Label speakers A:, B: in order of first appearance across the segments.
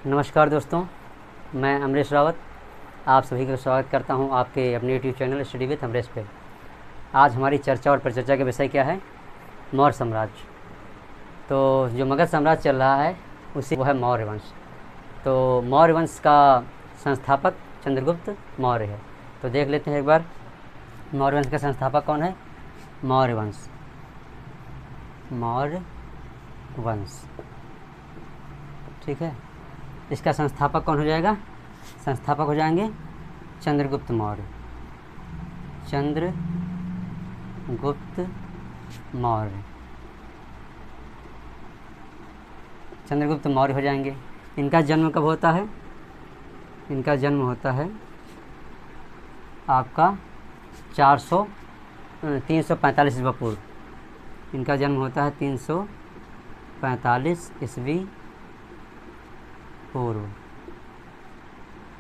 A: नमस्कार दोस्तों, मैं अमरीश रावत आप सभी का स्वागत करता हूं आपके अपने YouTube channel study with Amrish पे। आज हमारी चर्चा और परिचर्चा का विषय क्या है? मौर्य साम्राज्य। तो जो मगध साम्राज्य चल रहा है उसी वो है मौर्य वंश। तो मौर्य वंश का संस्थापक चंद्रगुप्त मौर्य है। तो देख लेते हैं एक बार मौर्य वंश का संस्थापक कौन है। मौर्य वंश, मौर्य वंश, ठीक है। इसका संस्थापक कौन हो जाएगा? संस्थापक हो जाएंगे चंद्रगुप्त मौर्य। चंद्रगुप्त मौर्य, चंद्रगुप्त मौर्य हो जाएंगे। इनका जन्म कब होता है? इनका जन्म होता है आपका 345 ईस्वी पूर्व। इनका जन्म होता है 345 ईस्वी पूर्व।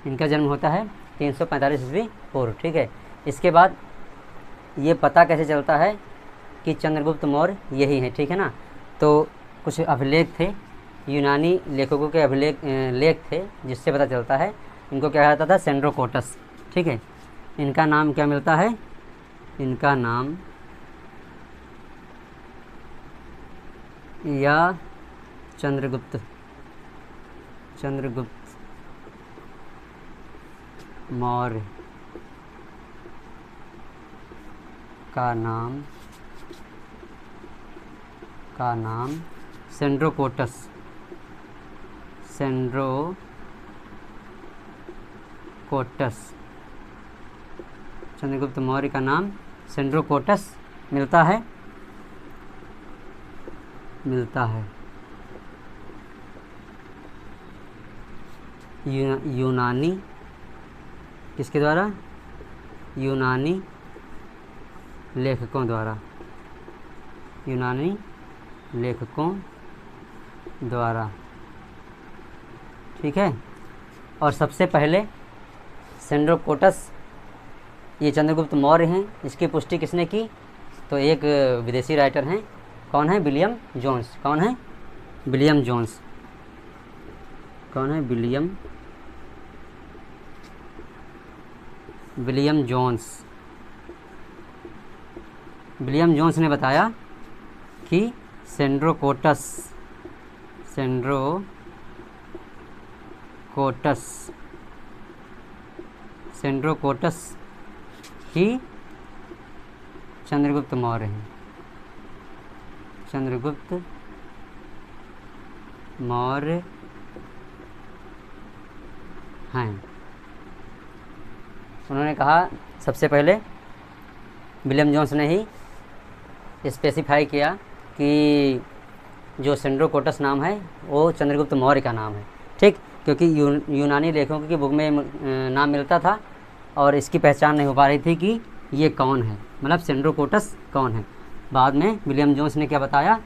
A: इनका जन्म होता है 345 ईस्वी पूर्व, ठीक है। इसके बाद ये पता कैसे चलता है कि चंद्रगुप्त मौर्य यही है, ठीक है ना। तो कुछ अभिलेख थे, यूनानी लेखकों के लेख थे, जिससे पता चलता है। इनको क्या कहता था? सेंड्रोकोटस, ठीक है। इनका नाम क्या मिलता है? इनका नाम या चंद्रगुप्त मौर्य का नाम सेंड्रोकोटस चंद्रगुप्त मौर्य का नाम सेंड्रोकोटस मिलता है। यूनानी किसके द्वारा? यूनानी लेखकों द्वारा, ठीक है। और सबसे पहले सेंड्रोकोटस ये चंद्रगुप्त मौर्य हैं, इसकी पुष्टि किसने की? तो एक विदेशी राइटर हैं। कौन है? William Jones. कौन है? William Jones. विलियम जोन्स ने बताया कि सेंड्रोकोटस ही चंद्रगुप्त मौर्य हैं। चंद्रगुप्त मौर्य हैं। उन्होंने कहा, सबसे पहले विलियम जोन्स ने ही स्पेसिफाई किया कि जो सेंड्रोकोटस नाम है वो चंद्रगुप्त मौर्य का नाम है, ठीक। क्योंकि यूनानी लेखकों की बुक में नाम मिलता था और इसकी पहचान नहीं हो पा रही थी कि ये कौन है, मतलब सेंड्रोकोटस कौन है। बाद में विलियम जोन्स ने क्या बताया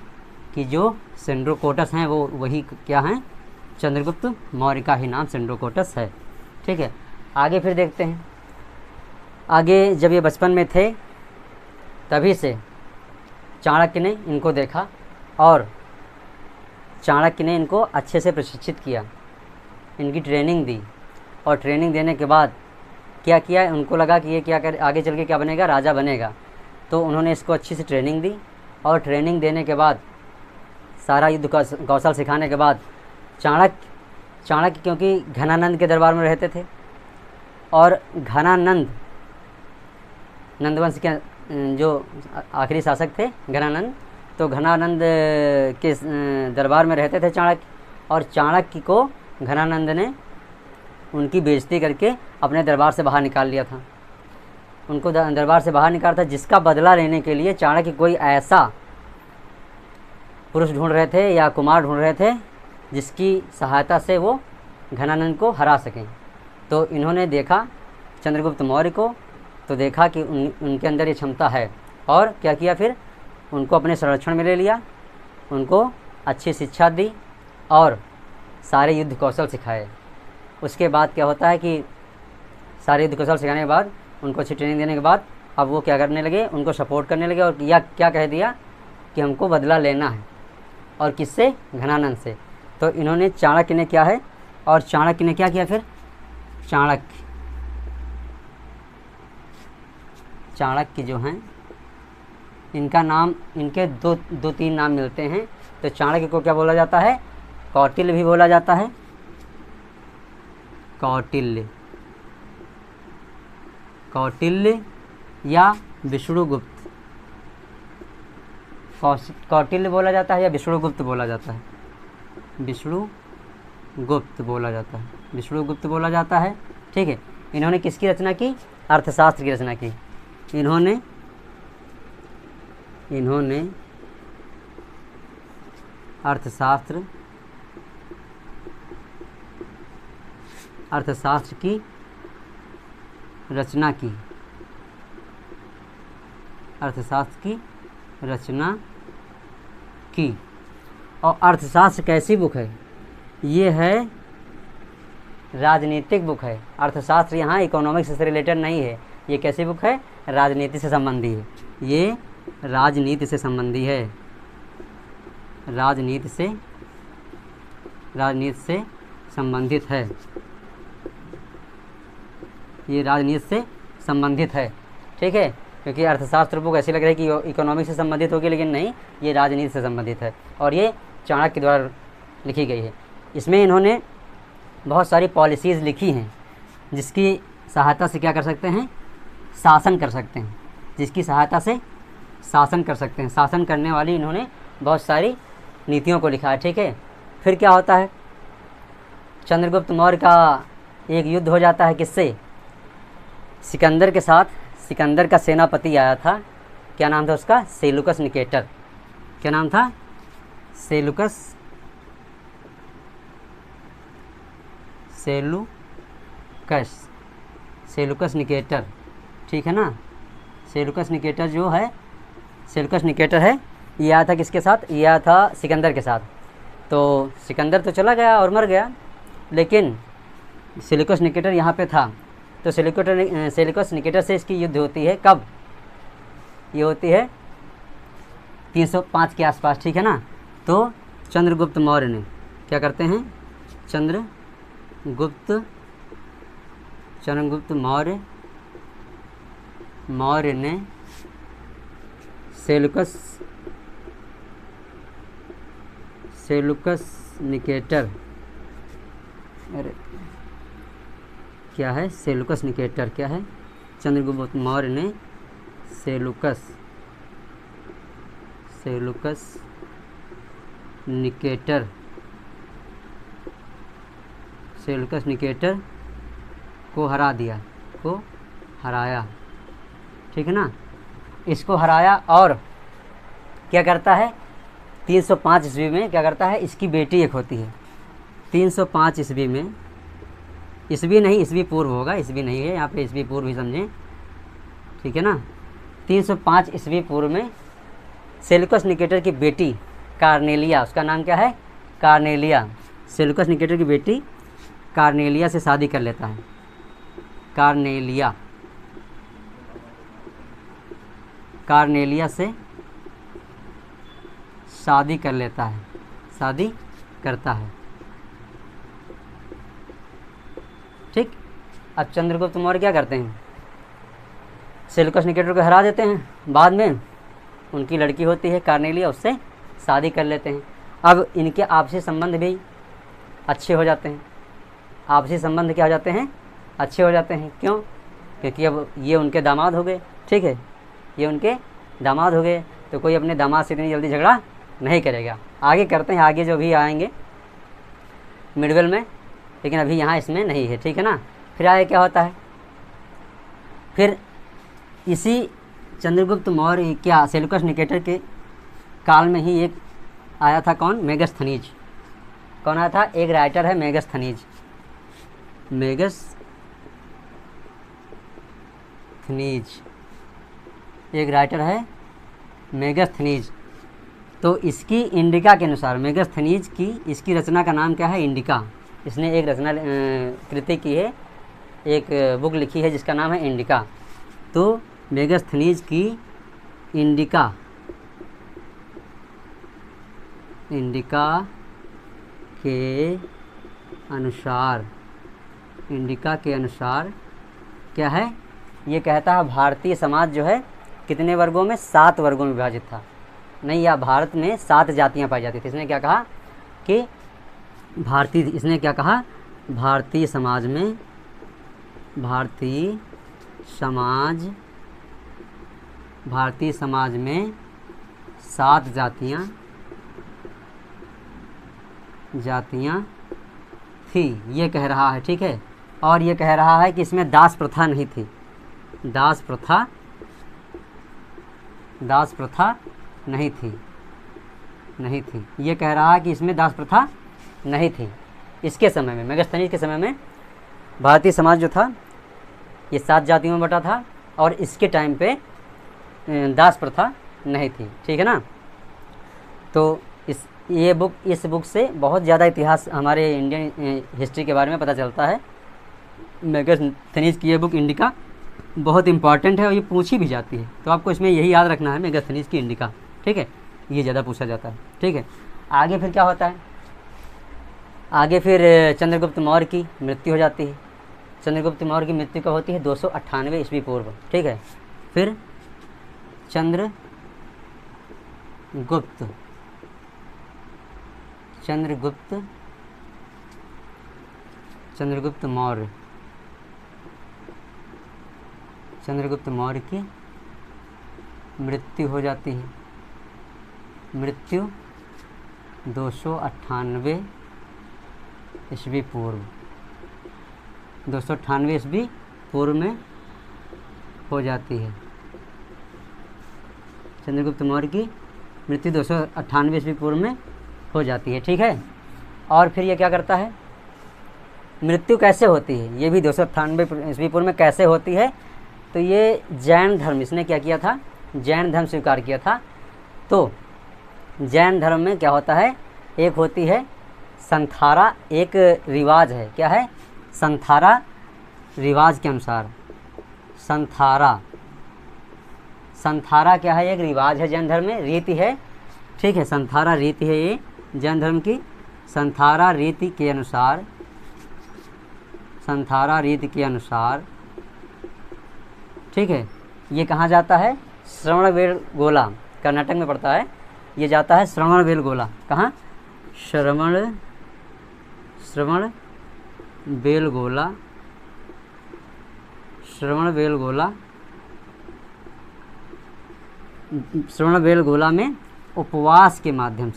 A: कि जो सेंड्रोकोटस हैं वो वही क्या हैं? चंद्रगुप्त मौर्य का ही नाम सेंड्रोकोटस है, ठीक है। आगे फिर देखते हैं। आगे जब ये बचपन में थे तभी से चाणक्य ने इनको देखा और चाणक्य ने इनको अच्छे से प्रशिक्षित किया, इनकी ट्रेनिंग दी। और ट्रेनिंग देने के बाद क्या किया? उनको लगा कि ये क्या कर आगे चल के क्या बनेगा? राजा बनेगा। तो उन्होंने इसको अच्छी से ट्रेनिंग दी और ट्रेनिंग देने के बाद सारा युद्ध कौशल सिखाने के बाद चाणक्य क्योंकि घनानंद के दरबार में रहते थे और नंदवंश के जो आखिरी शासक थे घनानंद, तो घनानंद के दरबार में रहते थे चाणक्य। और चाणक्य को घनानंद ने उनकी बेइज्जती करके अपने दरबार से बाहर निकाल लिया था। उनको दरबार से बाहर निकाला था, जिसका बदला लेने के लिए चाणक्य कोई ऐसा पुरुष ढूंढ रहे थे या कुमार ढूंढ रहे थे जिसकी सहायता से वो घनानंद को हरा सकें। तो इन्होंने देखा चंद्रगुप्त मौर्य को, तो देखा कि उनके अंदर ये क्षमता है और क्या किया? फिर उनको अपने संरक्षण में ले लिया, उनको अच्छी शिक्षा दी और सारे युद्ध कौशल सिखाए। उसके बाद क्या होता है कि सारे युद्ध कौशल सिखाने के बाद, उनको अच्छी ट्रेनिंग देने के बाद अब वो क्या करने लगे? उनको सपोर्ट करने लगे और या क्या कह दिया कि हमको बदला लेना है। और किससे? घनानंद से। तो इन्होंने चाणक्य ने क्या है और चाणक्य ने क्या किया फिर? चाणक्य जो हैं इनका नाम, इनके दो तीन नाम मिलते हैं। तो चाणक्य को क्या बोला जाता है? कौटिल्य भी बोला जाता है, कौटिल्य या विष्णुगुप्त। कौटिल्य बोला जाता है या विष्णुगुप्त बोला जाता है? विष्णुगुप्त बोला जाता है। ठीक है। इन्होंने किसकी रचना की? अर्थशास्त्र की रचना की। इन्होंने अर्थशास्त्र की रचना की। और अर्थशास्त्र कैसी बुक है? ये है राजनीतिक बुक है। अर्थशास्त्र यहाँ इकोनॉमिक्स से रिलेटेड नहीं है। ये कैसी बुक है? राजनीति से संबंधी है। ये राजनीति से संबंधी है, राजनीति से संबंधित है। ये राजनीति से संबंधित है। ठीक है। क्योंकि अर्थशास्त्र बुक ऐसी लग रही है कि इकोनॉमिक्स से संबंधित होगी, लेकिन नहीं, ये राजनीति से संबंधित है और ये चाणक्य द्वारा लिखी गई है। इसमें इन्होंने बहुत सारी पॉलिसीज़ लिखी हैं जिसकी सहायता से क्या कर सकते हैं? शासन कर सकते हैं। जिसकी सहायता से शासन कर सकते हैं। शासन करने वाली इन्होंने बहुत सारी नीतियों को लिखा है। ठीक है। फिर क्या होता है? चंद्रगुप्त मौर्य का एक युद्ध हो जाता है किससे? सिकंदर के साथ। सिकंदर का सेनापति आया था, क्या नाम था उसका? Seleucus Nicator. क्या नाम था? Seleucus Nicator. ठीक है ना। सेलुकस निकेटर है, ये आया था किसके साथ? ये आया था सिकंदर के साथ। तो सिकंदर तो चला गया और मर गया, लेकिन सेलुकस निकेटर यहाँ पे था। तो सेलुकस निकेटर से इसकी युद्ध होती है। कब? ये होती है 305 के आसपास। ठीक है ना। तो चंद्रगुप्त मौर्य ने क्या करते हैं? चंद्रगुप्त मौर्य ने सेलुकस निकेटर, अरे क्या है? सेलुकस निकेटर क्या है? चंद्रगुप्त मौर्य ने सेलुकस निकेटर को हराया। ठीक है ना। इसको हराया और क्या करता है? 305 ईस्वी में क्या करता है? इसकी बेटी एक होती है। 305 ईस्वी में, ईस्वी नहीं, ईस्वी पूर्व होगा, ईस्वी नहीं है यहाँ पे, ईस्वी पूर्व ही समझें। ठीक है ना। 305 ईस्वी पूर्व में सेलुकस निकेटर की बेटी कार्नेलिया, उसका नाम क्या है? कार्नेलिया। सेलुकस निकेटर की बेटी कार्नेलिया से शादी कर लेता है। कार्नेलिया से शादी करता है। ठीक। अब चंद्रगुप्त मौर्य क्या करते हैं? सेलुकस निकेटर को हरा देते हैं। बाद में उनकी लड़की होती है कार्नेलिया, उससे शादी कर लेते हैं। अब इनके आपसी संबंध भी अच्छे हो जाते हैं। आपसी संबंध क्या हो जाते हैं? अच्छे हो जाते हैं। क्यों? क्योंकि अब ये उनके दामाद हो गए। ठीक है। ये उनके दामाद हो गए, तो कोई अपने दामाद से इतनी जल्दी झगड़ा नहीं करेगा। आगे करते हैं, आगे जो भी आएंगे मिडवेल में, लेकिन अभी यहाँ इसमें नहीं है। ठीक है ना। फिर आगे क्या होता है? फिर इसी चंद्रगुप्त मौर्य क्या सेलुकस निकेटर के काल में ही एक आया था। कौन? मेगस्थनीज। कौन आया था? एक राइटर है मेगस्थनीज। एक राइटर है मेगस्थनीज। तो इसकी इंडिका के अनुसार, मेगस्थनीज की इसकी रचना का नाम क्या है? इंडिका। इसने एक रचना कृति की है, एक बुक लिखी है जिसका नाम है इंडिका। तो मेगस्थनीज की इंडिका के अनुसार, इंडिका के अनुसार क्या है, ये कहता है भारतीय समाज जो है कितने वर्गों में, 7 वर्गों में विभाजित था। नहीं, या भारत में 7 जातियां पाई जाती थी। इसने क्या कहा कि इसने क्या कहा, भारतीय समाज में 7 जातियां थी, ये कह रहा है। ठीक है, और ये कह रहा है कि इसमें दास प्रथा नहीं थी, दास प्रथा नहीं थी। ये कह रहा है कि इसमें दास प्रथा नहीं थी। इसके समय में, मेगास्थनीज के समय में भारतीय समाज जो था ये 7 जातियों में बटा था, और इसके टाइम पे दास प्रथा नहीं थी। ठीक है ना। तो इस बुक से बहुत ज़्यादा इतिहास हमारे इंडियन हिस्ट्री के बारे में पता चलता है। मेगास्थनीज की ये बुक इंडिका बहुत इंपॉर्टेंट है, और ये पूछी भी जाती है। तो आपको इसमें यही याद रखना है, मेगास्थनीज की इंडिका। ठीक है, ये ज़्यादा पूछा जाता है। ठीक है, आगे फिर क्या होता है, आगे फिर चंद्रगुप्त मौर्य की मृत्यु हो जाती है। चंद्रगुप्त मौर्य की मृत्यु कब होती है, 298 ईस्वी पूर्व। ठीक है, फिर चंद्रगुप्त मौर्य की मृत्यु हो जाती है। मृत्यु 298 ईस्वी पूर्व, 298 ईस्वी पूर्व में हो जाती है। चंद्रगुप्त मौर्य की मृत्यु 298 ईस्वी पूर्व में हो जाती है। ठीक है, और फिर ये क्या करता है, मृत्यु कैसे होती है, ये भी 298 ईस्वी पूर्व में कैसे होती है, तो ये जैन धर्म, इसने क्या किया था, जैन धर्म स्वीकार किया था। तो जैन धर्म में क्या होता है, एक होती है संथारा, एक रिवाज है, क्या है, संथारा रिवाज के अनुसार, संथारा क्या है, एक रिवाज है जैन धर्म में, रीति है। ठीक है, संथारा रीति है ये जैन धर्म की। संथारा रीति के अनुसार, ठीक है, ये कहाँ जाता है, श्रवणबेलगोला, कर्नाटक में पड़ता है। ये जाता है श्रवणबेलगोला, कहाँ, श्रवणबेलगोला में उपवास के माध्यम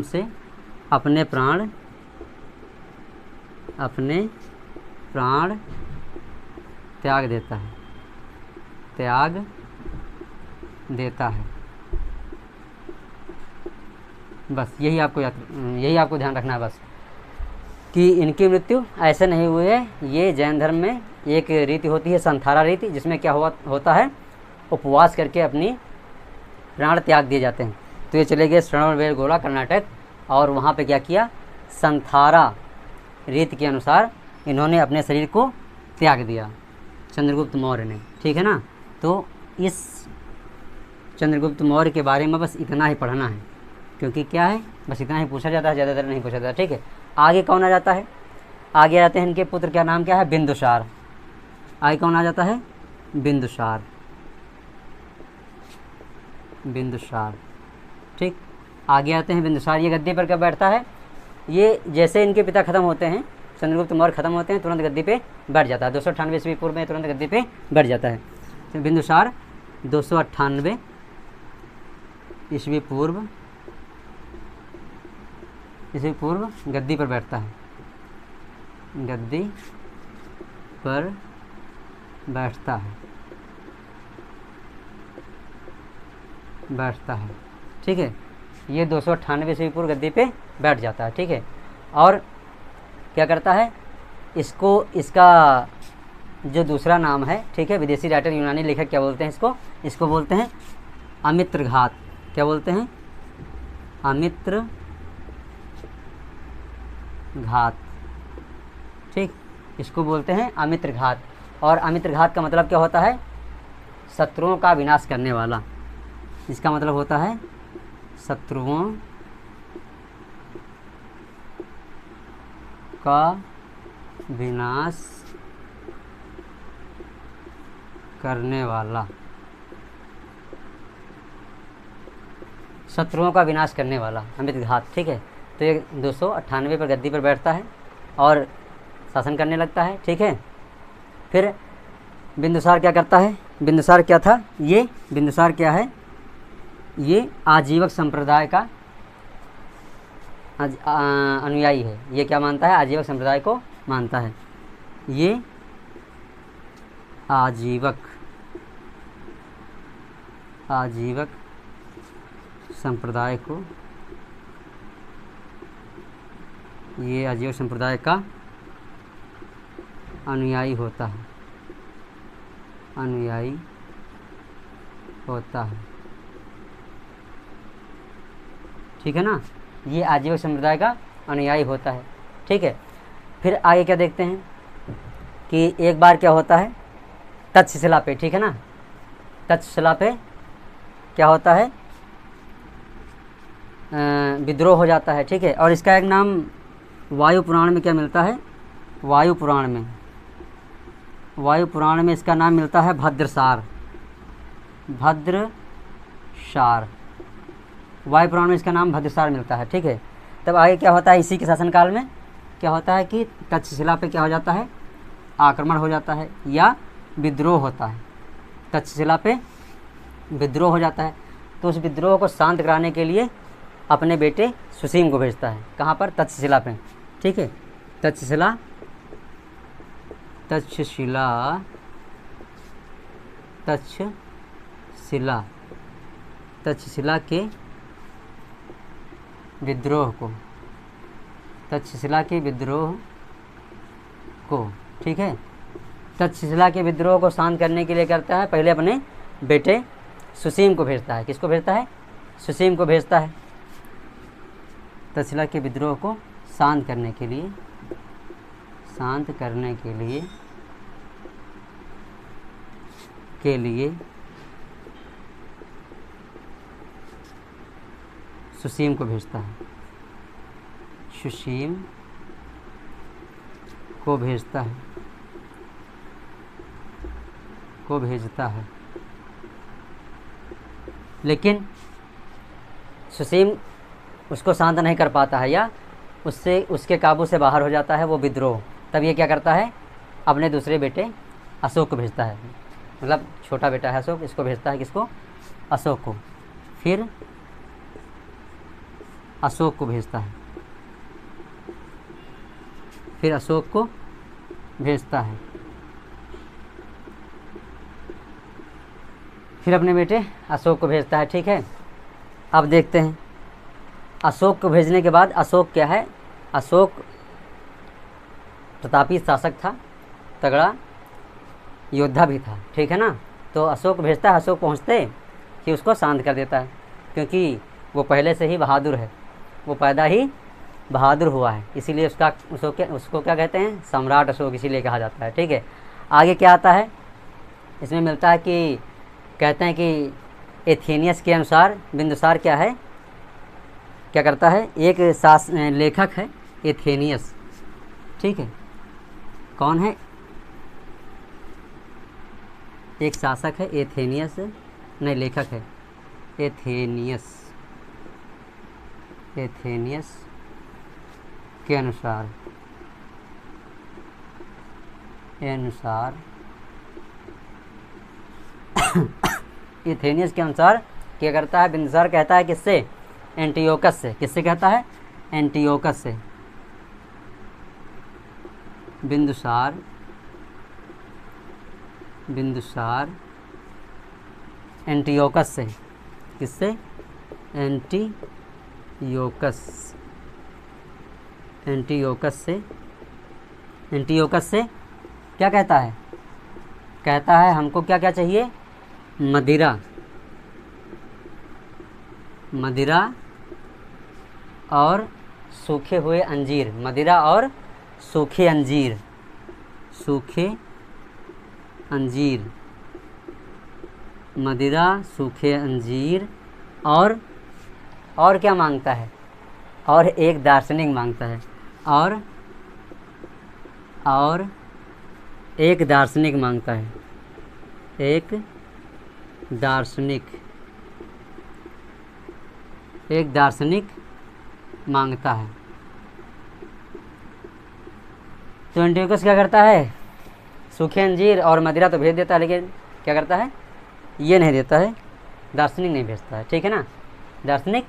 A: से अपने प्राण त्याग देता है। बस यही आपको ध्यान रखना है बस, कि इनकी मृत्यु ऐसे नहीं हुई है। ये जैन धर्म में एक रीति होती है संथारा रीति, जिसमें क्या होता है, उपवास करके अपनी प्राण त्याग दिए जाते हैं। तो ये चले गए श्रवणबेलगोला कर्नाटक, और वहाँ पे क्या किया, संथारा रीति के अनुसार इन्होंने अपने शरीर को त्याग दिया, चंद्रगुप्त मौर्य ने। ठीक है ना। तो इस चंद्रगुप्त मौर्य के बारे में बस इतना ही पढ़ना है, क्योंकि क्या है, बस इतना ही पूछा जाता है, ज़्यादातर नहीं पूछा जाता। ठीक है, आगे कौन आ जाता है, आगे आते हैं इनके पुत्र, क्या नाम क्या है, बिंदुसार। आगे कौन आ जाता है, बिंदुसार। ठीक, आगे आते हैं बिंदुसार। ये गद्दी पर कब बैठता है, ये जैसे इनके पिता खत्म होते हैं, चंद्रगुप्त मौर्य खत्म होते हैं, तुरंत गद्दी पे बैठ जाता है। 298 ईस्वी पूर्व में तुरंत गद्दी पे बैठ जाता है। तो बिंदुसार 298 ईस्वी पूर्व गद्दी पर बैठता है, बैठता है। ठीक है, ये 298 ईस्वी पूर्व गद्दी पे बैठ जाता है। ठीक है, और क्या करता है, इसका जो दूसरा नाम है, ठीक है, विदेशी राइटर यूनानी लेखक क्या बोलते हैं इसको बोलते हैं अमित्रघात। क्या बोलते हैं, अमित्रघात। ठीक, इसको बोलते हैं अमित्रघात। और अमित्रघात का मतलब क्या होता है, शत्रुओं का विनाश करने वाला, इसका मतलब होता है शत्रुओं का विनाश करने वाला, शत्रुओं का विनाश करने वाला अमित घात। ठीक है, तो ये 298 पर गद्दी पर बैठता है और शासन करने लगता है। ठीक है, फिर बिंदुसार क्या करता है? बिंदुसार क्या था? ये बिंदुसार क्या है? ये आजीवक संप्रदाय का अनुयायी है। ये क्या मानता है? आजीवक संप्रदाय को मानता है। ये आजीवक संप्रदाय को, ये आजीवक संप्रदाय का अनुयायी होता है, अनुयायी होता है। ठीक है ना, ये आजीवक संप्रदाय का अनुयायी होता है। ठीक है, फिर आगे क्या देखते हैं कि एक बार क्या होता है तक्षशिला पे, ठीक है ना, तक्षशिला पे क्या होता है? विद्रोह हो जाता है। ठीक है, और इसका एक नाम वायु पुराण में क्या मिलता है? वायु पुराण में इसका नाम मिलता है भद्रसार। वायु पुराण में इसका नाम भद्रसार मिलता है। ठीक है, तब आगे क्या होता है? इसी के शासनकाल में क्या होता है कि तक्षशिला पे क्या हो जाता है? आक्रमण हो जाता है या विद्रोह होता है। तक्षशिला पे विद्रोह हो जाता है, तो उस विद्रोह को शांत कराने के लिए अपने बेटे सुसीम को भेजता है। कहाँ पर? तक्षशिला पे। ठीक है, तक्षशिला के विद्रोह को, ठीक है, तक्षशिला के विद्रोह को शांत करने के लिए करता है, पहले अपने बेटे सुसीम को भेजता है। किसको भेजता है? सुसीम को भेजता है। तक्षशिला के विद्रोह को शांत करने के लिए सुसीम को भेजता है। सुसीम को भेजता है। लेकिन सुसीम उसको शांत नहीं कर पाता है, या उसके काबू से बाहर हो जाता है वो विद्रोह। तब ये क्या करता है? अपने दूसरे बेटे अशोक को भेजता है, मतलब छोटा बेटा है अशोक, इसको भेजता है। किसको? अशोक को। फिर अशोक को भेजता है, फिर अपने बेटे अशोक को भेजता है। ठीक है, अब देखते हैं अशोक को भेजने के बाद अशोक क्या है? अशोक प्रतापी शासक था, तगड़ा योद्धा भी था। ठीक है ना, तो अशोक भेजता है, अशोक पहुँचते कि उसको शांत कर देता है, क्योंकि वो पहले से ही बहादुर है, वो पैदा ही बहादुर हुआ है, इसीलिए उसको क्या कहते हैं? सम्राट अशोक इसीलिए कहा जाता है। ठीक है, आगे क्या आता है? इसमें मिलता है कि कहते हैं कि एथेनियस के अनुसार बिंदुसार क्या है? क्या करता है? एक लेखक है एथेनियस। ठीक है, कौन है? एक शासक है एथेनियस, नहीं लेखक है एथेनियस के अनुसार एथेनियस के अनुसार क्या करता है? बिंदुसार कहता है किससे? एंटियोकस से। किससे कहता है? एंटियोकस से। बिंदुसार एंटियोकस से। किससे? एंटियोकस से क्या कहता है? कहता है हमको क्या क्या चाहिए? मदिरा और सूखे हुए अंजीर। मदिरा और सूखे अंजीर मदिरा, सूखे अंजीर और क्या मांगता है? और एक दार्शनिक मांगता है। और एक दार्शनिक मांगता है। एक दार्शनिक मांगता है। तो एंटियोकस क्या करता है? सूखे अंजीर और मदिरा तो भेज देता है, लेकिन क्या करता है? ये नहीं देता है, दार्शनिक नहीं भेजता है। ठीक है ना, दार्शनिक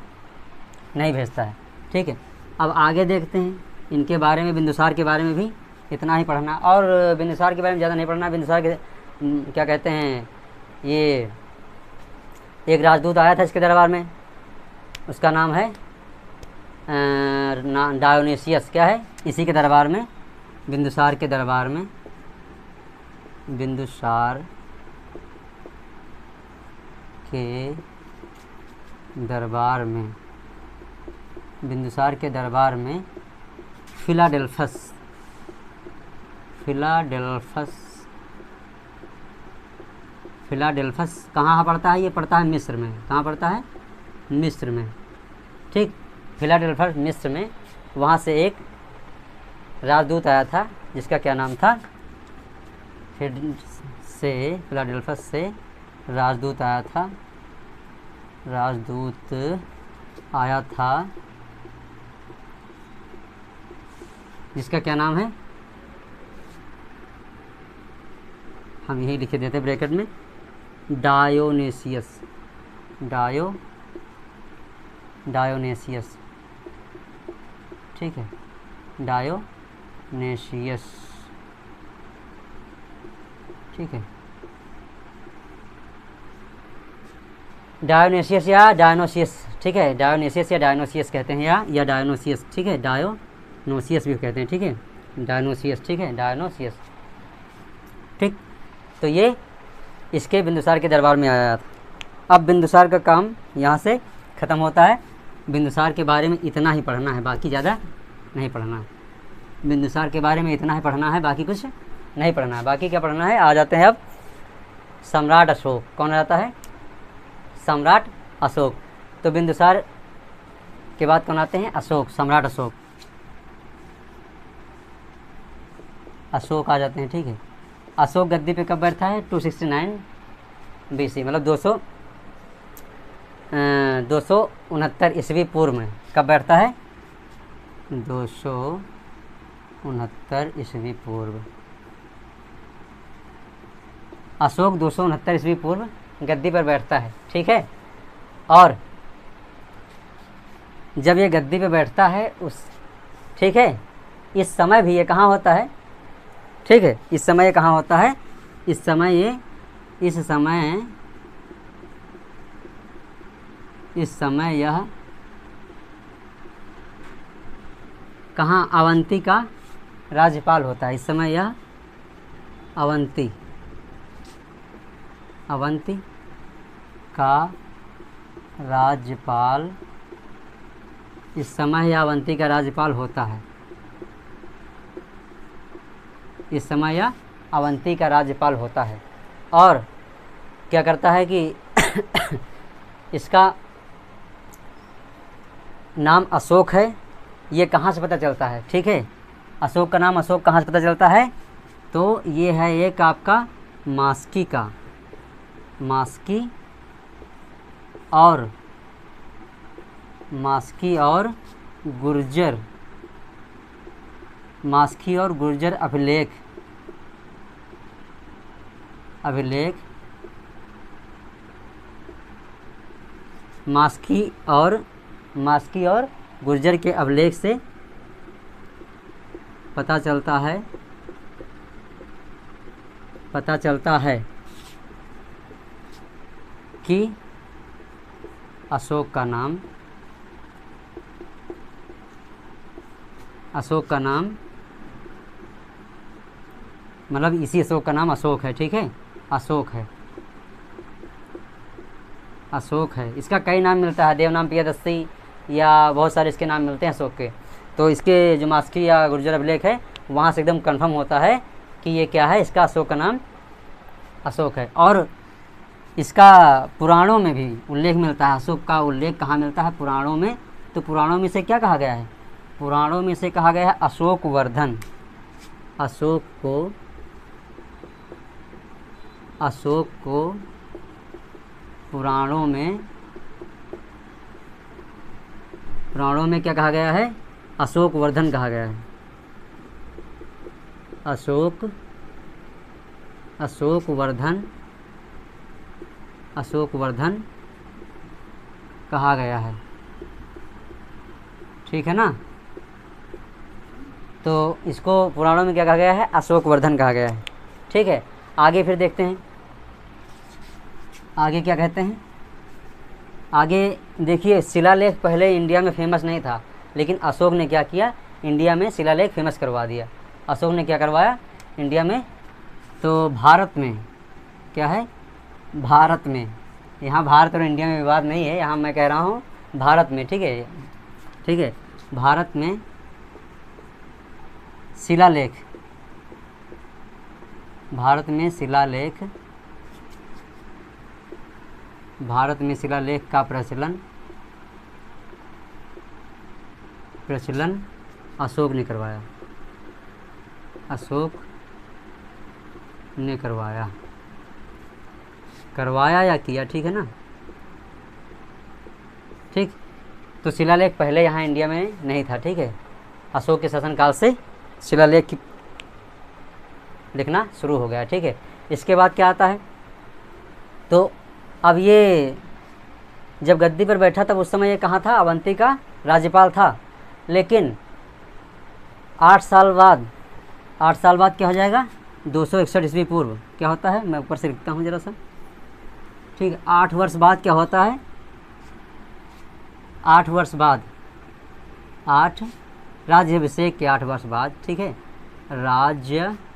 A: नहीं भेजता है। ठीक है, अब आगे देखते हैं इनके बारे में। बिंदुसार के बारे में भी इतना ही पढ़ना, और बिंदुसार के बारे में ज़्यादा नहीं पढ़ना। बिंदुसार के क्या कहते हैं, ये एक राजदूत आया था इसके दरबार में, उसका नाम है डायोनिसियस। क्या है? इसी के दरबार में, बिंदुसार के दरबार में, बिंदुसार के दरबार में, बिंदुसार के दरबार में फिलाडेल्फस कहाँ पड़ता है? ये पड़ता है मिस्र में। कहाँ पड़ता है? मिस्र में। ठीक, फिलाडेल्फस मिस्र में। वहाँ से एक राजदूत आया था जिसका क्या नाम था? फिलाडेल्फस से राजदूत आया था जिसका क्या नाम है? हम यही लिखे देते ब्रैकेट में, डायोनेसियस। ठीक है, डायोनेसियस। ठीक है, डायोनेसियस या डायनोसियस। ठीक है, डायोनेसियस या डायनोसियस कहते हैं, या डायनोसियस। ठीक है, डायोनोसियस भी कहते हैं। ठीक है, डायनोसियस। ठीक है, डायनोसियस। ठीक, तो ये इसके बिंदुसार के दरबार में आया था। अब बिंदुसार का काम यहाँ से ख़त्म होता है। बिंदुसार के बारे में इतना ही पढ़ना है, बाकी ज़्यादा नहीं पढ़ना है। बिंदुसार के बारे में इतना ही पढ़ना है, बाकी कुछ नहीं पढ़ना है। बाकी क्या पढ़ना है? आ जाते हैं अब सम्राट अशोक। कौन रहता है? सम्राट अशोक। तो बिंदुसार के बाद कौन आते हैं? अशोक, सम्राट अशोक। अशोक आ जाते हैं। ठीक है, अशोक गद्दी पे कब बैठता है? 269 BC, मतलब 269 ईस्वी पूर्व में कब बैठता है? 269 ईस्वी पूर्व। अशोक 269 ईस्वी पूर्व गद्दी पर बैठता है। ठीक है, और जब ये गद्दी पे बैठता है ठीक है, इस समय भी ये कहाँ होता है? ठीक है, इस समय कहाँ होता है? इस समय यह कहाँ? अवंती का राज्यपाल होता है। इस समय यह अवंती का राज्यपाल, इस समय यह अवंती का राज्यपाल होता है। इस समय यह अवंती का राज्यपाल होता है। और क्या करता है कि इसका नाम अशोक है। ये कहाँ से पता चलता है? ठीक है, अशोक का नाम अशोक कहाँ से पता चलता है? तो ये है एक आपका मास्की और गुर्जर अभिलेख मास्की और गुर्जर के अभिलेख से पता चलता है कि अशोक का नाम मतलब इसी अशोक का नाम अशोक है। ठीक है, अशोक है। इसका कई नाम मिलता है, देवनाम प्रियदर्शी या बहुत सारे इसके नाम मिलते हैं अशोक के। तो इसके जो मास्की या गुर्जर अभिलेख है, वहाँ से एकदम कंफर्म होता है कि ये क्या है, इसका अशोक का नाम अशोक है। और इसका पुराणों में भी उल्लेख मिलता है। अशोक का उल्लेख कहाँ मिलता है? पुराणों में। तो पुराणों में से क्या कहा गया है? पुराणों में से कहा गया है अशोक वर्धन। अशोक को पुराणों में क्या कहा गया है? अशोक वर्धन कहा गया है। अशोक वर्धन कहा गया है। ठीक है ना? तो इसको पुराणों में क्या कहा गया है? अशोक वर्धन कहा गया है। ठीक है, आगे फिर देखते हैं आगे क्या कहते हैं। आगे देखिए, शिलालेख पहले इंडिया में फेमस नहीं था, लेकिन अशोक ने क्या किया? इंडिया में शिलालेख फेमस करवा दिया। अशोक ने क्या करवाया इंडिया में? तो भारत में क्या है? भारत में, यहाँ भारत और इंडिया में विवाद नहीं है, यहाँ मैं कह रहा हूँ भारत में। ठीक है, ठीक है, भारत में शिलालेख, भारत में शिलालेख का प्रचलन अशोक ने करवाया। अशोक ने करवाया या किया? ठीक है ना? ठीक, तो शिलालेख पहले यहाँ इंडिया में नहीं था। ठीक है, अशोक के शासनकाल से शिलालेख लिखना शुरू हो गया। ठीक है, इसके बाद क्या आता है? तो अब ये जब गद्दी पर बैठा तब उस समय ये कहाँ था? अवंती का राज्यपाल था। लेकिन 8 साल बाद क्या हो जाएगा? 261 ईस्वी पूर्व क्या होता है? मैं ऊपर से लिखता हूँ ज़रा सा। ठीक है, 8 वर्ष बाद क्या होता है? 8 वर्ष बाद, 8 राज्याभिषेक के 8 वर्ष बाद। ठीक है, राज्याभिषेक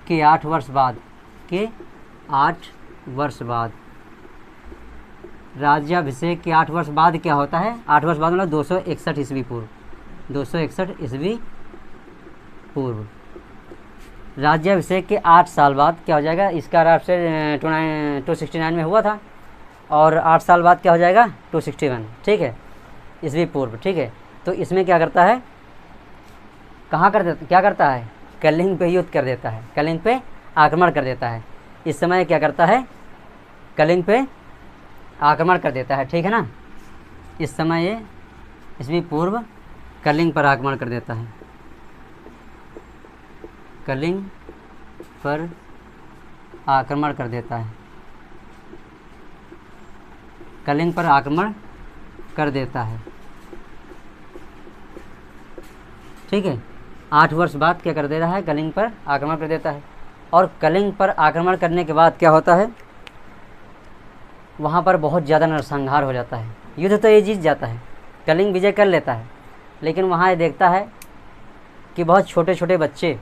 A: के 8 वर्ष बाद, राज्याभिषेक के 8 वर्ष बाद क्या होता है? 8 वर्ष बाद मतलब 261 ईस्वी पूर्व, 261 ईस्वी पूर्व। राज्याभिषेक के 8 साल बाद क्या हो जाएगा? इसका राष्ट्र 269 में हुआ था, और 8 साल बाद क्या हो जाएगा? 261। ठीक है, ईस्वी पूर्व। ठीक है, तो इसमें क्या करता है? क्या करता है? कलिंग पे युद्ध कर देता है, कलिंग पे आक्रमण कर देता है। इस समय क्या करता है? कलिंग पे आक्रमण कर देता है। ठीक है ना? इस समय ये ईस्वी पूर्व कलिंग पर आक्रमण कर देता है, कलिंग पर आक्रमण कर देता है, कलिंग पर आक्रमण कर देता है। ठीक है, 8 वर्ष बाद क्या कर दे रहा है? कलिंग पर आक्रमण कर देता है। और कलिंग पर आक्रमण करने के बाद क्या होता है? वहाँ पर बहुत ज़्यादा नरसंहार हो जाता है। युद्ध तो ये जीत जाता है, कलिंग विजय कर लेता है, लेकिन वहाँ ये देखता है कि बहुत छोटे छोटे बच्चे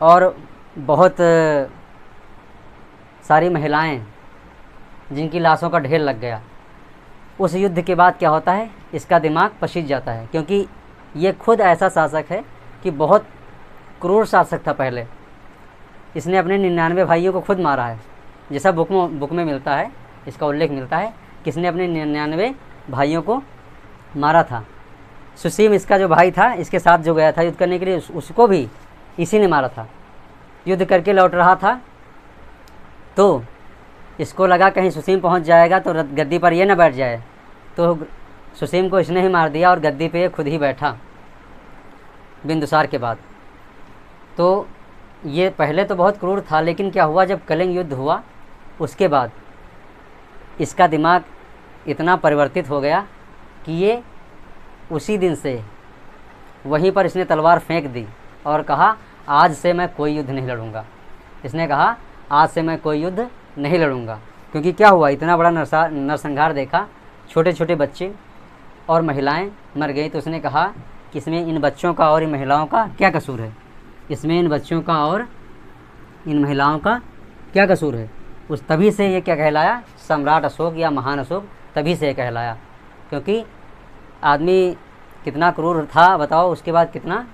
A: और बहुत सारी महिलाएं जिनकी लाशों का ढेर लग गया। उस युद्ध के बाद क्या होता है? इसका दिमाग पसीज जाता है, क्योंकि ये खुद ऐसा शासक है कि बहुत क्रूर शासक था पहले। इसने अपने 99 भाइयों को खुद मारा है, जैसा बुक में मिलता है, इसका उल्लेख मिलता है कि इसने अपने 99 भाइयों को मारा था। सुसीम इसका जो भाई था, इसके साथ जो गया था युद्ध करने के लिए, उसको भी इसी ने मारा था। युद्ध करके लौट रहा था तो इसको लगा कहीं सुसीम पहुंच जाएगा तो गद्दी पर ये ना बैठ जाए, तो सुसीम को इसने ही मार दिया और गद्दी पे खुद ही बैठा बिंदुसार के बाद। तो ये पहले तो बहुत क्रूर था, लेकिन क्या हुआ? जब कलिंग युद्ध हुआ उसके बाद इसका दिमाग इतना परिवर्तित हो गया कि ये उसी दिन से वहीं पर इसने तलवार फेंक दी और कहा आज से मैं कोई युद्ध नहीं लड़ूंगा। इसने कहा आज से मैं कोई युद्ध नहीं लड़ूंगा, क्योंकि क्या हुआ? इतना बड़ा नरसंहार देखा, छोटे छोटे बच्चे और महिलाएं मर गई। तो उसने कहा कि इसमें इन बच्चों का और इन महिलाओं का क्या कसूर है? इसमें इन बच्चों का और इन महिलाओं का क्या कसूर है? उस तभी से ये क्या कहलाया? सम्राट अशोक या महान अशोक तभी से कहलाया, क्योंकि आदमी कितना क्रूर था बताओ। उसके बाद कितना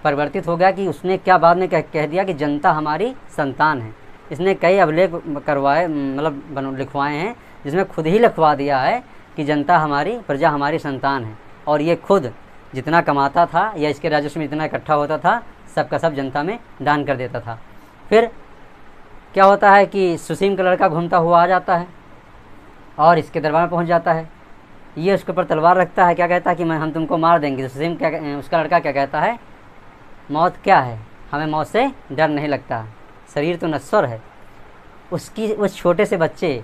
A: परिवर्तित हो गया कि उसने क्या बाद में कह दिया कि जनता हमारी संतान है। इसने कई अभिलेख करवाए, मतलब लिखवाए हैं, जिसमें खुद ही लिखवा दिया है कि जनता हमारी, प्रजा हमारी संतान है। और ये खुद जितना कमाता था या इसके राजस्व में जितना इकट्ठा होता था सब का सब जनता में दान कर देता था। फिर क्या होता है कि सुसीम का लड़का घूमता हुआ आ जाता है और इसके दरबार में पहुंच जाता है। ये उसके ऊपर तलवार रखता है, क्या कहता है कि हम तुमको मार देंगे। तो सुसीम क्या, उसका लड़का क्या कहता है, मौत क्या है, हमें मौत से डर नहीं लगता, शरीर तो नश्वर है। उसकी उस छोटे से बच्चे,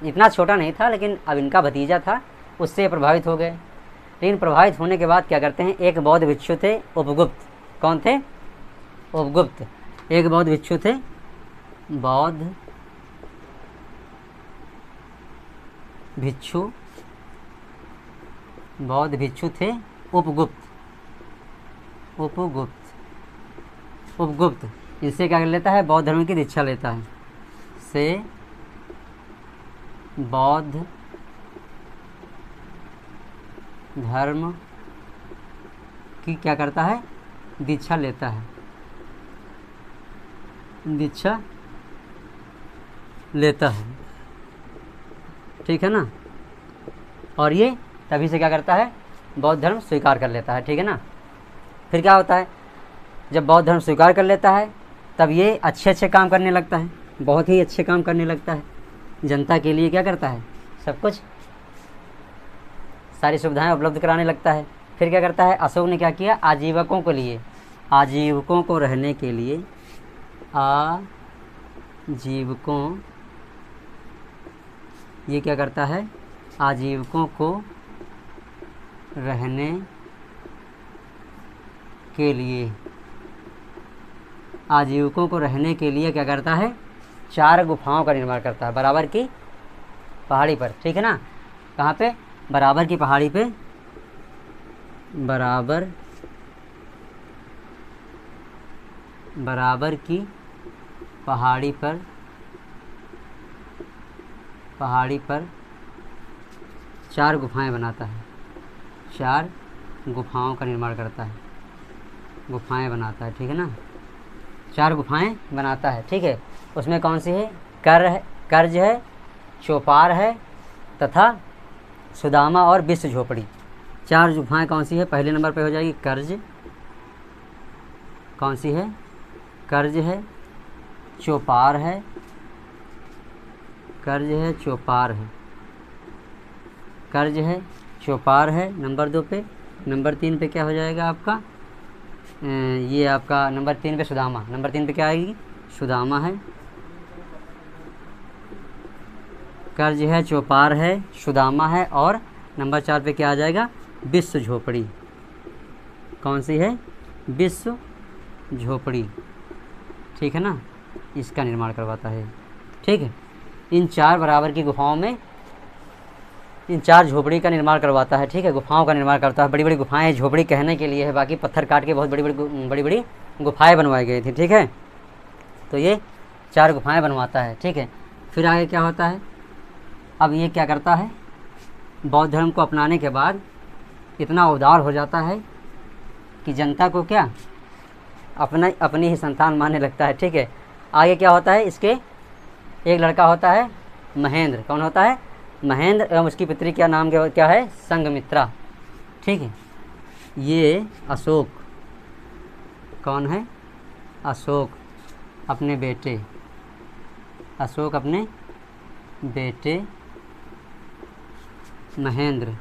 A: इतना छोटा नहीं था लेकिन अब इनका भतीजा था, उससे प्रभावित हो गए। लेकिन प्रभावित होने के बाद क्या करते हैं, एक बौद्ध भिक्षु थे उपगुप्त। कौन थे, उपगुप्त। एक बौद्ध भिक्षु थे, बौद्ध भिक्षु, बौद्ध भिक्षु थे उपगुप्त। उपगुप्त इनसे क्या कर लेता है, बौद्ध धर्म की दीक्षा लेता है, से बौद्ध धर्म की क्या करता है, दीक्षा लेता है, दीक्षा लेता है, ठीक है ना। और ये तभी से क्या करता है, बौद्ध धर्म स्वीकार कर लेता है, ठीक है ना। फिर क्या होता है, जब बौद्ध धर्म स्वीकार कर लेता है तब ये अच्छे अच्छे काम करने लगता है, बहुत ही अच्छे काम करने लगता है। जनता के लिए क्या करता है, सब कुछ, सारी सुविधाएं उपलब्ध कराने लगता है। फिर क्या करता है, अशोक ने क्या किया, आजीवकों के लिए, आजीवकों को रहने के लिए, आजीवकों, ये क्या करता है, आजीवकों को रहने के लिए, आजीवकों को रहने के लिए क्या करता है, 4 गुफाओं का निर्माण करता है बराबर की पहाड़ी पर, ठीक है ना। कहाँ पे, बराबर की पहाड़ी पे, बराबर की पहाड़ी पर 4 गुफाएं बनाता है, 4 गुफाओं का निर्माण करता है, गुफाएं बनाता है, ठीक है ना। 4 गुफाएं बनाता है, ठीक है। उसमें कौन सी है, कर्ज है, चौपार है तथा सुदामा और विश्व झोपड़ी। 4 गुफाएं कौन सी है, पहले नंबर पे हो जाएगी कर्ज, कौन सी है, कर्ज है, चौपार है, कर्ज है, चौपार है, कर्ज है, चौपार है नंबर 2 पे। नंबर 3 पे क्या हो जाएगा आपका, ये आपका नंबर 3 पे सुदामा, नंबर 3 पे क्या आएगी, सुदामा है, कर्ज है, चौपार है, सुदामा है, और नंबर 4 पे क्या आ जाएगा, विश्व झोपड़ी। कौन सी है, विश्व झोपड़ी, ठीक है ना। इसका निर्माण करवाता है, ठीक है। इन 4 बराबर की गुफाओं में इन 4 झोपड़ी का निर्माण करवाता है, ठीक है, गुफाओं का निर्माण करता है। बड़ी बड़ी गुफाएं, झोपड़ी कहने के लिए है, बाकी पत्थर काट के बहुत बड़ी बड़ी गुफाएं बनवाई गई थी, ठीक है। तो ये 4 गुफाएं बनवाता है, ठीक है। फिर आगे क्या होता है, अब ये क्या करता है, बौद्ध धर्म को अपनाने के बाद इतना उदार हो जाता है कि जनता को क्या, अपनी ही संतान मानने लगता है, ठीक है। आगे क्या होता है, इसके एक लड़का होता है महेंद्र। कौन होता है, महेंद्र, एवं उसकी पुत्री क्या नाम क्या है, संघमित्रा, ठीक है। ये अशोक, कौन है, अशोक अपने बेटे, अशोक अपने बेटे महेंद्र,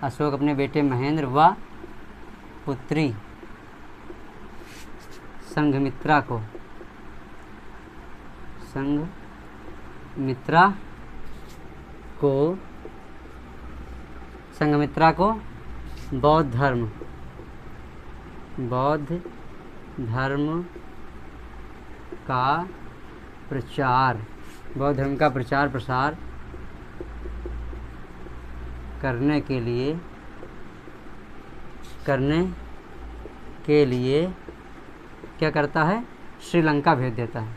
A: अशोक अपने बेटे महेंद्र व पुत्री संघमित्रा को बौद्ध धर्म का प्रचार प्रसार करने के लिए क्या करता है, श्रीलंका भेज देता है,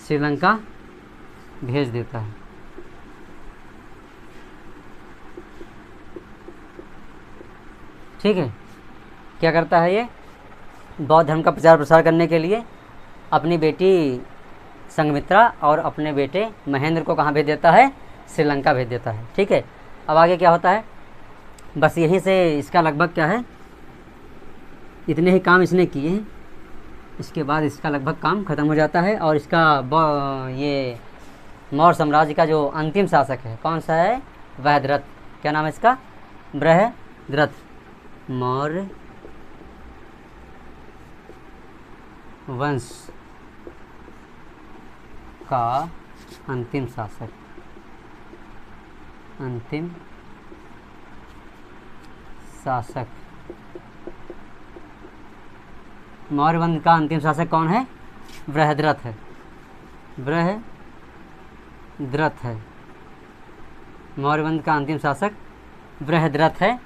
A: श्रीलंका भेज देता है। ठीक है। क्या करता है ये, बौद्ध धर्म का प्रचार प्रसार करने के लिए अपनी बेटी संघमित्रा और अपने बेटे महेंद्र को कहाँ भेज देता है, श्रीलंका भेज देता है। ठीक है। अब आगे क्या होता है, बस यहीं से इसका लगभग क्या है, इतने ही काम इसने किए हैं, इसके बाद इसका लगभग काम ख़त्म हो जाता है। और इसका ये मौर्य साम्राज्य का जो अंतिम शासक है कौन सा है, बृहद्रथ। क्या नाम है इसका, बृहद्रथ। मौर्य वंश का अंतिम शासक, अंतिम शासक। मौर्य वंश का अंतिम शासक कौन है, बृहद्रथ है, बृहद्रथ है। मौर्य वंश का अंतिम शासक बृहद्रथ है,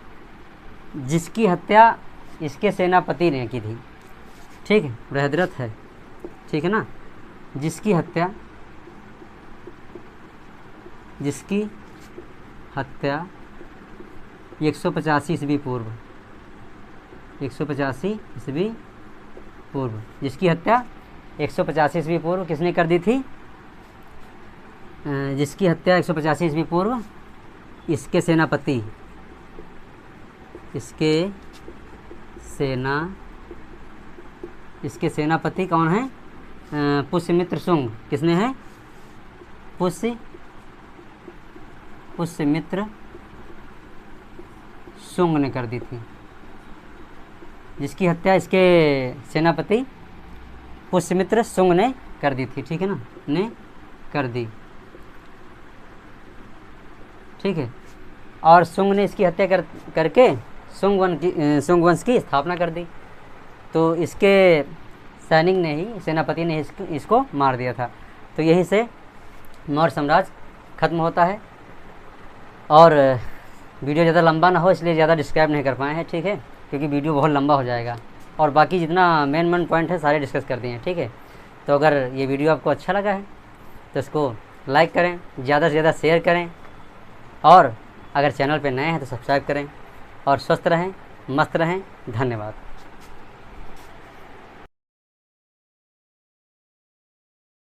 A: जिसकी हत्या इसके सेनापति ने की थी। ठीक है, बृहद्रथ है, ठीक है ना, जिसकी हत्या 185 ईस्वी पूर्व, 185 ईस्वी पूर्व, जिसकी हत्या 185 ईस्वी पूर्व किसने कर दी थी, जिसकी हत्या 185 ईस्वी पूर्व इसके सेनापति, इसके सेनापति कौन है, पुष्यमित्र शुंग। किसने है, पुष्यमित्र शुंग ने कर दी थी, जिसकी हत्या इसके सेनापति पुष्यमित्र शुंग ने कर दी थी। ठीक है ना, ने कर दी। ठीक है। और शुंग ने इसकी हत्या करके शुंग वंश की स्थापना कर दी। तो इसके सैनिक ने ही, सेनापति ने इसको मार दिया था। तो यहीं से मौर्य साम्राज्य खत्म होता है। और वीडियो ज़्यादा लंबा ना हो इसलिए ज़्यादा डिस्क्राइब नहीं कर पाए हैं, ठीक है, क्योंकि वीडियो बहुत लंबा हो जाएगा। और बाकी जितना मेन पॉइंट है सारे डिस्कस कर दिए हैं। ठीक है। तो अगर ये वीडियो आपको अच्छा लगा है तो इसको लाइक करें, ज़्यादा से ज़्यादा शेयर करें, और अगर चैनल पे नए हैं तो सब्सक्राइब करें। और स्वस्थ रहें, मस्त रहें। धन्यवाद।